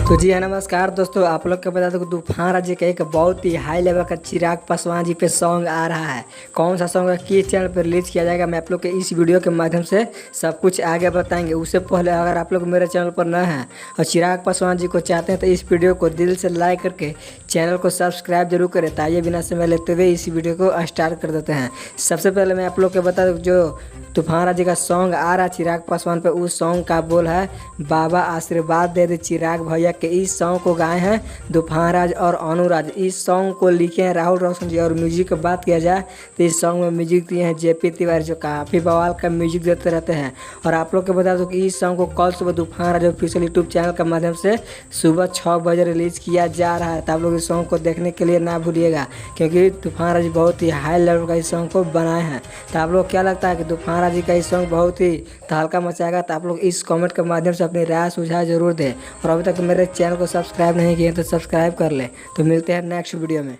तो जी हाँ, नमस्कार दोस्तों। आप लोग को बता दो कि तूफान राज्य का एक बहुत ही हाई लेवल का चिराग पासवान जी पे सॉन्ग आ रहा है। कौन सा सॉन्ग है, किस चैनल पर रिलीज किया जाएगा, मैं आप लोग के इस वीडियो के माध्यम से सब कुछ आगे बताएंगे। उससे पहले अगर आप लोग मेरे चैनल पर नए हैं और चिराग पासवान जी को चाहते हैं तो इस वीडियो को दिल से लाइक करके चैनल को सब्सक्राइब जरूर करें। ताइए बिना समय लेते हुए इस वीडियो को स्टार्ट कर देते हैं। सबसे पहले मैं आप लोग को बता दूँ, जो तूफान राज्य का सॉन्ग आ रहा है चिराग पासवान पे, उस सॉन्ग का बोल है बाबा आशीर्वाद दे दे चिराग भैया के। इस सॉन्ग को गाए हैं तूफान राज और अनुराज। इस सॉन्ग को लिखे हैं राहुल रोशन जी। और म्यूजिक की बात किया जाए तो इस सॉन्ग में म्यूजिक दिए हैं जेपी तिवारी, जो काफ़ी बवाल का म्यूजिक देते रहते हैं। और आप लोग को बता दूं कि इस सॉन्ग को कल सुबह तूफान राज ऑफिशियल यूट्यूब चैनल के माध्यम से सुबह 6 बजे रिलीज़ किया जा रहा है। तो आप लोग इस सॉन्ग को देखने के लिए ना भूलिएगा, क्योंकि तूफान राज बहुत ही हाई लेवल का इस सॉन्ग को बनाए हैं। तो आप लोग क्या लगता है कि तूफान राज का इस सॉन्ग बहुत ही तहलका मचाएगा? तो आप लोग इस कमेंट के माध्यम से अपनी राय सुझाव जरूर दें। और अभी तक मेरे चैनल को सब्सक्राइब नहीं किए तो सब्सक्राइब कर लें। तो मिलते हैं नेक्स्ट वीडियो में।